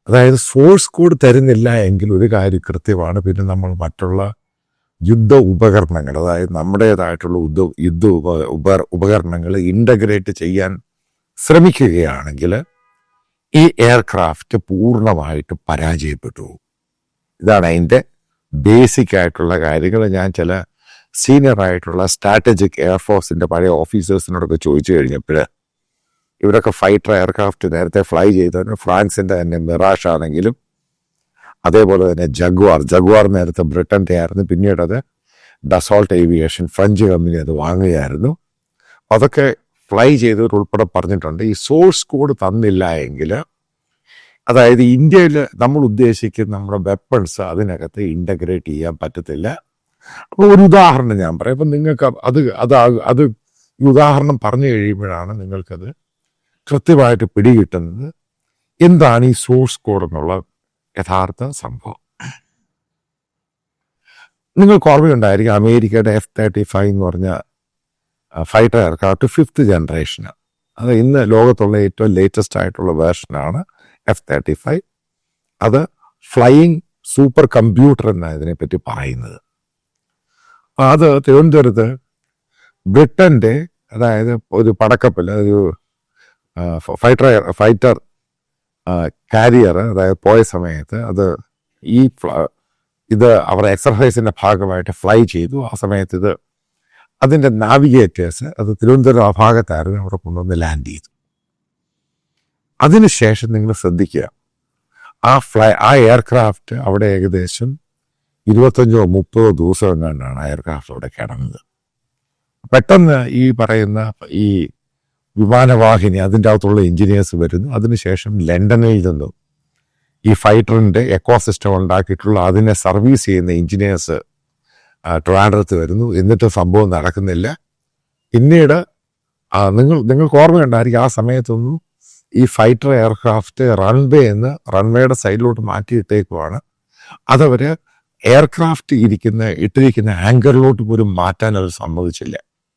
അതായത് source code തരുന്നില്ല എങ്കിൽ ഒരു കാര്യം കൃത്യമാണ്, പിന്നെ നമ്മൾ മറ്റുള്ള യുദ്ധ ഉപകരണങ്ങൾ, അതായത് നമ്മുടേതായിട്ടുള്ള ഉപകരണങ്ങൾ ഇൻ്റഗ്രേറ്റ് ചെയ്യാൻ ശ്രമിക്കുകയാണെങ്കിൽ ഈ എയർക്രാഫ്റ്റ് പൂർണ്ണമായിട്ട് പരാജയപ്പെട്ടു. ഇതാണ് അതിൻ്റെ ബേസിക് ആയിട്ടുള്ള കാര്യങ്ങൾ. ഞാൻ ചില സീനിയർ ആയിട്ടുള്ള സ്ട്രാറ്റജിക് എയർഫോഴ്സിൻ്റെ പഴയ ഓഫീസേഴ്സിനോടൊക്കെ ചോദിച്ചു കഴിഞ്ഞപ്പോൾ ഇവരൊക്കെ ഫൈറ്റർ എയർക്രാഫ്റ്റ് നേരത്തെ ഫ്ലൈ ചെയ്തവന് ഫ്രാൻസിൻ്റെ തന്നെ മിറാഷ് ആണെങ്കിലും അതേപോലെ തന്നെ ജഗ്വാർ നേരത്തെ ബ്രിട്ടൻ്റെ ആയിരുന്നു, പിന്നീട് അത് ഡസോൾട്ട് ഏവിയേഷൻ ഫ്രഞ്ച് കമ്പനി അത് വാങ്ങുകയായിരുന്നു. അതൊക്കെ ഫ്ലൈ ചെയ്തവരുൾപ്പെടെ പറഞ്ഞിട്ടുണ്ട് ഈ സോഴ്സ് കോഡ് തന്നില്ല എങ്കിൽ, അതായത് ഇന്ത്യയിൽ നമ്മൾ ഉദ്ദേശിക്കുന്ന നമ്മുടെ വെപ്പൺസ് അതിനകത്ത് ഇൻ്റഗ്രേറ്റ് ചെയ്യാൻ പറ്റത്തില്ല. അപ്പോൾ ഒരു ഉദാഹരണം ഞാൻ പറയാം. അപ്പം നിങ്ങൾക്ക് അത് ഈ ഉദാഹരണം പറഞ്ഞു കഴിയുമ്പോഴാണ് നിങ്ങൾക്കത് കൃത്യമായിട്ട് പിടികിട്ടുന്നത് എന്താണ് ഈ സോഴ്സ് കോഡ് എന്നുള്ള യഥാർത്ഥ സംഭവം. നിങ്ങൾക്ക് ഓർമ്മയുണ്ടായിരിക്കും അമേരിക്കയുടെ F-35 എന്ന് പറഞ്ഞ ഫൈറ്റർ എയർക്രാഫ്റ്റ് 5th ജനറേഷന്, അത് ഇന്ന് ലോകത്തുള്ള ഏറ്റവും ലേറ്റസ്റ്റ് ആയിട്ടുള്ള വേർഷനാണ് F-35. അത് ഫ്ലൈയിങ് സൂപ്പർ കമ്പ്യൂട്ടർ എന്നാണ് ഇതിനെപ്പറ്റി പറയുന്നത്. അത് തിരുവനന്തപുരത്ത് ബ്രിട്ടൻ്റെ, അതായത് ഒരു പടക്കപ്പൽ, ഒരു ഫൈറ്റർ കാരിയർ, അതായത് പോയ സമയത്ത് ഇത് അവർ എക്സർസൈസിൻ്റെ ഭാഗമായിട്ട് ഫ്ലൈ ചെയ്തു. ആ സമയത്ത് അതിൻ്റെ നാവിഗേറ്റേഴ്സ് അത് തിരുവനന്തപുരം ആ ഭാഗത്തായിരുന്നു, അവിടെ കൊണ്ടുവന്ന് ലാൻഡ് ചെയ്തു. അതിനുശേഷം നിങ്ങൾ ശ്രദ്ധിക്കുക, ആ എയർക്രാഫ്റ്റ് അവിടെ ഏകദേശം 25-30 ദിവസം എങ്ങാണ്ടാണ് എയർക്രാഫ്റ്റ് അവിടെ കിടന്നത്. പെട്ടെന്ന് ഈ പറയുന്ന ഈ വിമാനവാഹിനി അതിൻ്റെ അകത്തുള്ള എഞ്ചിനീയേഴ്സ് വരുന്നു. അതിനുശേഷം ലണ്ടനിൽ നിന്നും ഈ ഫൈറ്ററിൻ്റെ എക്കോസിസ്റ്റം ഉണ്ടാക്കിയിട്ടുള്ള അതിനെ സർവീസ് ചെയ്യുന്ന എഞ്ചിനീയേഴ്സ് ട്രിവാൻഡ്രത്ത് വരുന്നു. എന്നിട്ട് സംഭവം നടക്കുന്നില്ല. പിന്നീട് നിങ്ങൾക്ക് ഓർമ്മയുണ്ടായിരിക്കും ആ സമയത്തൊന്നും ഈ ഫൈറ്റർ എയർക്രാഫ്റ്റ് റൺവേയുടെ സൈഡിലോട്ട് മാറ്റിയിട്ടേക്കുവാണ്. അതവർ എയർക്രാഫ്റ്റ് ഇട്ടിരിക്കുന്ന ആങ്കറിലോട്ട് പോലും മാറ്റാൻ അത് സമ്മതിച്ചില്ല.